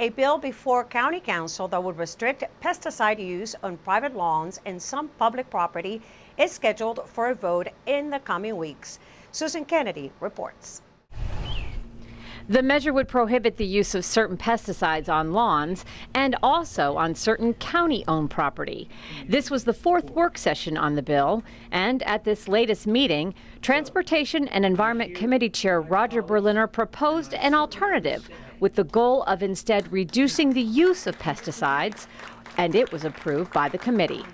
A bill before County Council that would restrict pesticide use on private lawns and some public property is scheduled for a vote in the coming weeks. Susan Kenedy reports. The measure would prohibit the use of certain pesticides on lawns and also on certain county-owned property. This was the fourth work session on the bill, and at this latest meeting, Transportation and Environment Committee Chair Roger Berliner proposed an alternative with the goal of instead reducing the use of pesticides, and it was approved by the committee.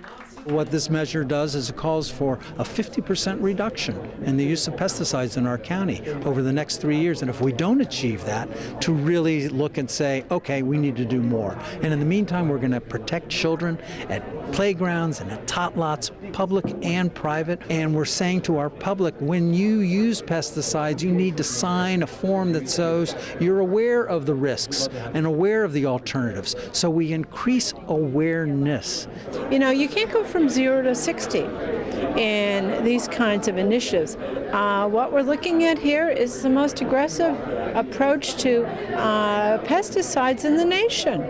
What this measure does is it calls for a 50% reduction in the use of pesticides in our county over the next 3 years. And if we don't achieve that, to really look and say, okay, we need to do more. And in the meantime, we're going to protect children at playgrounds and at tot lots, public and private. And we're saying to our public, when you use pesticides, you need to sign a form that shows you're aware of the risks and aware of the alternatives. So we increase awareness. You know, you can't go from 0 to 60 in these kinds of initiatives. What we're looking at here is the most aggressive approach to pesticides in the nation.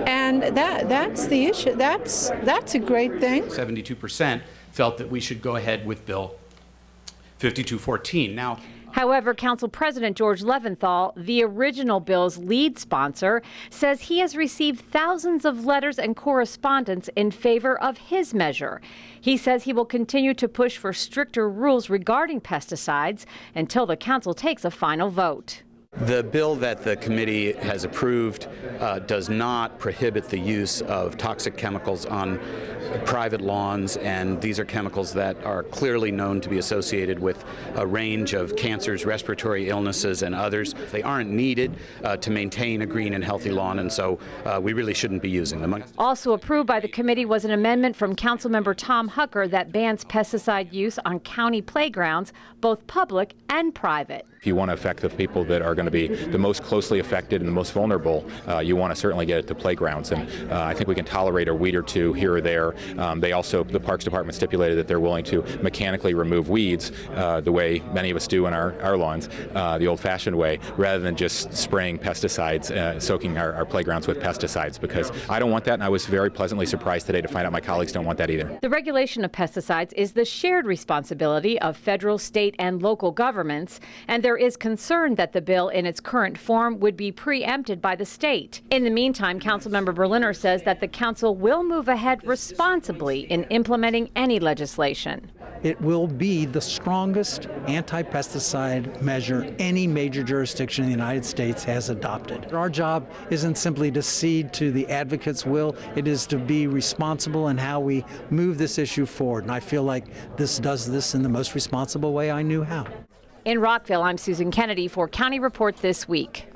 And that's the issue. That's a great thing. 72% felt that we should go ahead with Bill 5214. Now, however, Council President George Leventhal, the original bill's lead sponsor, says he has received thousands of letters and correspondence in favor of his measure. He says he will continue to push for stricter rules regarding pesticides until the council takes a final vote. The bill that the committee has approved does not prohibit the use of toxic chemicals on private lawns, and these are chemicals that are clearly known to be associated with a range of cancers, respiratory illnesses, and others. They aren't needed to maintain a green and healthy lawn, and so we really shouldn't be using them. Also approved by the committee was an amendment from Councilmember Tom Hucker that bans pesticide use on county playgrounds, both public and private. If you want to affect the people that are going to be the most closely affected and the most vulnerable, you want to certainly get it to playgrounds. And I think we can tolerate a weed or two here or there. The Parks Department stipulated that they're willing to mechanically remove weeds the way many of us do on our lawns, the old-fashioned way, rather than just spraying pesticides, soaking our playgrounds with pesticides, because I don't want that, and I was very pleasantly surprised today to find out my colleagues don't want that either. The regulation of pesticides is the shared responsibility of federal, state, and local governments, and there is concern that the bill in its current form would be preempted by the state. In the meantime, Councilmember Berliner says that the council will move ahead responsibly in implementing any legislation. It will be the strongest anti-pesticide measure any major jurisdiction in the United States has adopted. Our job isn't simply to cede to the advocates' will, it is to be responsible in how we move this issue forward. And I feel like this does this in the most responsible way I knew how. In Rockville, I'm Susan Kenedy for County Report This Week.